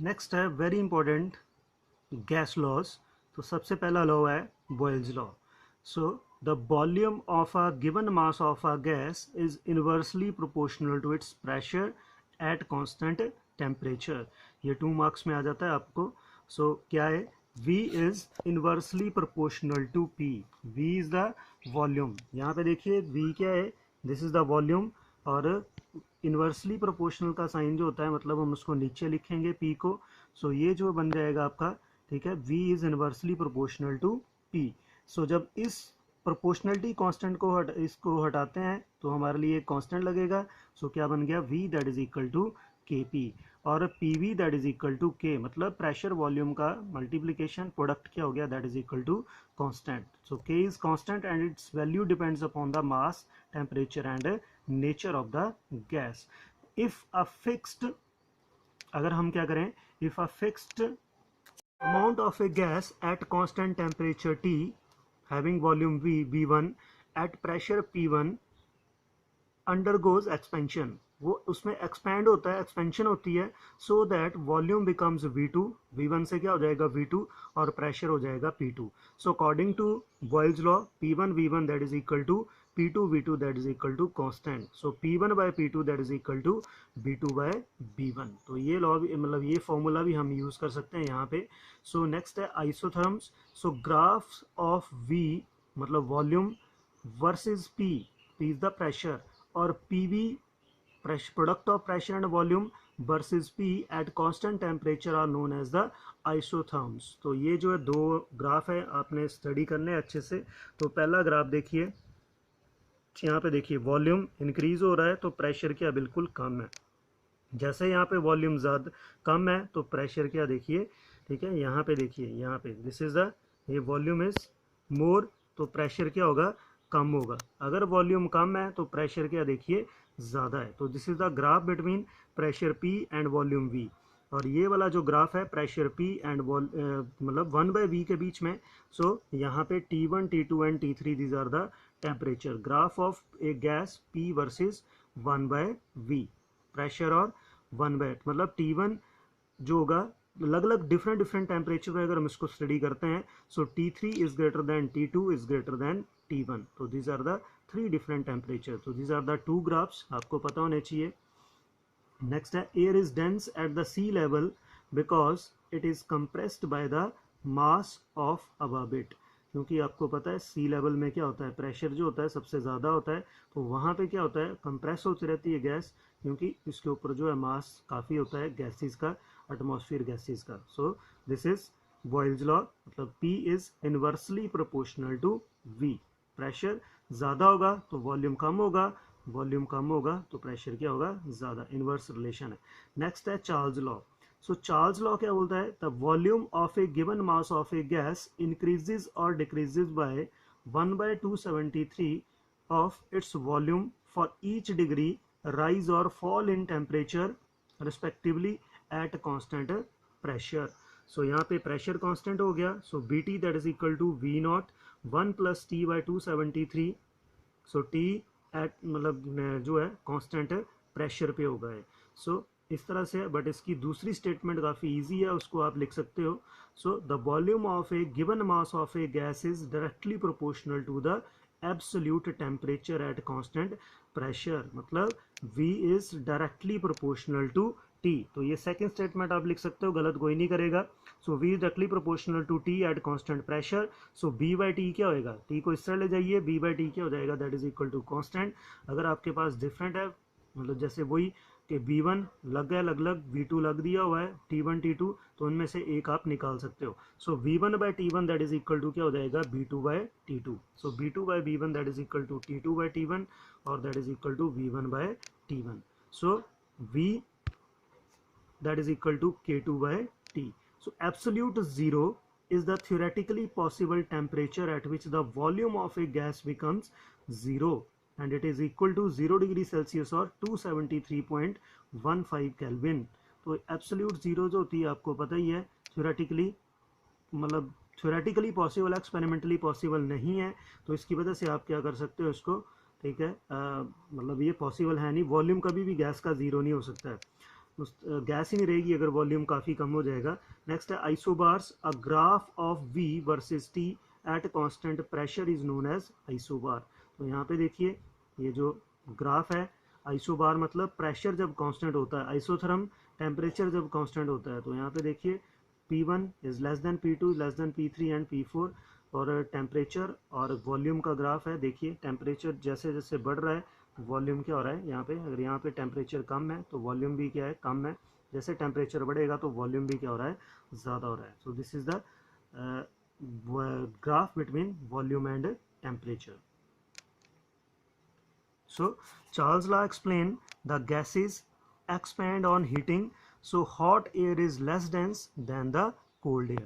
Next है very important gas laws. तो सबसे पहला लॉ है Boyle's law. So the volume of a given mass of a gas is inversely proportional to its pressure at constant temperature. ये 2 marks में आ जाता है आपको। सो क्या है, V is inversely proportional to P। V is the volume. यहाँ पे देखिए V क्या है, दिस इज द वॉल्यूम। और इनवर्सली प्रोपोर्शनल का साइन जो होता है मतलब हम उसको नीचे लिखेंगे P को। सो ये जो बन जाएगा आपका, ठीक है, V is inversely proportional to P। So जब इस प्रोपोर्शनलिटी कांस्टेंट को इसको हटाते हैं तो हमारे लिए कांस्टेंट लगेगा। सो क्या बन गया, V that is equal to Kp। और PV that is equal to K, मतलब प्रेशर वॉल्यूम का मल्टीप्लीकेशन प्रोडक्ट क्या हो गया, that is equal to constant. So K is constant and its value depends upon the mass, temperature and nature of the gas. If a fixed, अगर हम क्या करें, if a fixed amount of a gas at constant temperature T having volume V V1 at pressure P1 undergoes expansion, वो उसमें expand होता है, expansion होती है, so that volume becomes V2। V1 से क्या हो जाएगा V2 और प्रेशर हो जाएगा P2। So according to Boyle's law P1 V1 that is equal to P2 V2 that is equal to constant. So P1 by P2 that is equal to B2 by B1। तो ये law मतलब ये formula भी हम use कर सकते हैं यहाँ पे। सो नेक्स्ट है isotherms. So graphs of V मतलब volume versus P, P is the pressure, और PV product of pressure and volume versus P at constant temperature are known as the isotherms. तो ये जो है 2 ग्राफ है, आपने study करने अच्छे से। तो पहला ग्राफ देखिए, यहाँ पे देखिए वॉल्यूम इंक्रीज हो रहा है तो प्रेशर क्या बिल्कुल कम है। जैसे यहाँ पे वॉल्यूम ज़्यादा कम है तो प्रेशर क्या देखिए, ठीक है, यहाँ पे देखिए, यहाँ पे दिस इज द, ये वॉल्यूम इज मोर तो प्रेशर क्या होगा, कम होगा। अगर वॉल्यूम कम है तो प्रेशर क्या देखिए ज़्यादा है। तो this is the graph between pressure P and volume V। और ये वाला जो ग्राफ है प्रेशर P एंड मतलब 1/V के बीच में। सो यहाँ पे T1 T2 and T3 these are the temperature. Graph of a gas P versus 1/V, pressure और 1/, मतलब T1 जो होगा अलग अलग डिफरेंट डिफरेंट टेम्परेचर पे अगर हम इसको स्टडी करते हैं। So T3 is greater than T2 is greater than T1। तो these are the 3 different temperature. तो दीज आर द 2 ग्राफ्स, आपको पता होने चाहिए। नेक्स्ट है air is dense at the sea level because it is compressed by the mass of above it. क्योंकि आपको पता है सी लेवल में क्या होता है, प्रेशर जो होता है सबसे ज़्यादा होता है, तो वहाँ पे क्या होता है, कंप्रेस होती रहती है गैस, क्योंकि इसके ऊपर जो है मास काफ़ी होता है गैसेस का, एटमॉस्फेयर गैसेस का। So this is Boyle's law, मतलब P is inversely proportional to V। Pressure ज़्यादा होगा तो वॉल्यूम कम होगा, वॉल्यूम कम होगा तो प्रेशर क्या होगा, ज़्यादा। इनवर्स रिलेशन है। नेक्स्ट है चार्ल्स लॉ। सो चार्ल्स लॉ क्या बोलता है, the volume of a given mass of a gas increases और decreases bye 1/273 of its volume for each degree rise or fall in temperature respectively at constant pressure। So यहाँ पे pressure constant हो गया, so BT that is equal to V0 1 + T/273। So T at मतलब जो है constant pressure पे होगा है। सो इस तरह से, बट इसकी दूसरी स्टेटमेंट काफ़ी इजी है, उसको आप लिख सकते हो। So the volume of a given mass of a gas is directly proportional to the absolute temperature at constant pressure, मतलब V is directly proportional to T। तो ये सेकंड स्टेटमेंट आप लिख सकते हो, गलत कोई नहीं करेगा। So V is directly proportional to T at constant pressure. So B/T क्या होएगा, T को इस तरह ले जाइए, B/T क्या हो जाएगा, that is equal to constant. अगर आपके पास डिफरेंट है, मतलब जैसे वही कि B1 लग गया अलग अलग, V2 लग दिया हुआ है, T1 T2, तो उनमें से एक आप निकाल सकते हो। So V1/T1 that is equal to क्या हो जाएगा, B2/T2। So B2/B1 that is equal to T2/T1 और that is equal to V1/T1। So V that is equal to K2/T. So absolute zero is the theoretically possible temperature at which the volume of a gas becomes zero and it is equal to 0 degree Celsius और 273.15 Kelvin। तो absolute zero जो होती है आपको पता ही है, theoretically मतलब theoretically possible, experimentally possible नहीं है। तो इसकी वजह से आप क्या कर सकते हो इसको, ठीक है, मतलब ये पॉसिबल है नहीं, वॉल्यूम कभी भी गैस का ज़ीरो नहीं हो सकता है। गैस ही नहीं रहेगी अगर वॉल्यूम काफ़ी कम हो जाएगा। नेक्स्ट है isobars, a graph of V versus T at constant pressure is known as isobar. तो यहाँ पे देखिए ये जो ग्राफ है, आइसोबार मतलब प्रेशर जब कांस्टेंट होता है, आइसोथर्म टेम्परेचर जब कांस्टेंट होता है। तो यहाँ पे देखिए P1 is less than P2 less than P3 and P4, और टेम्परेचर और वॉल्यूम का ग्राफ है। देखिए टेम्परेचर जैसे जैसे बढ़ रहा है वॉल्यूम क्या हो रहा है, यहाँ पे अगर यहाँ पे टेम्परेचर कम है तो वॉल्यूम भी क्या है, कम है। जैसे टेम्परेचर बढ़ेगा तो वॉल्यूम भी क्या हो रहा है, ज़्यादा हो रहा है। सो this is the graph between volume and temperature. So Charles Law explained the gases expand on heating, so hot air is less dense than the cold air.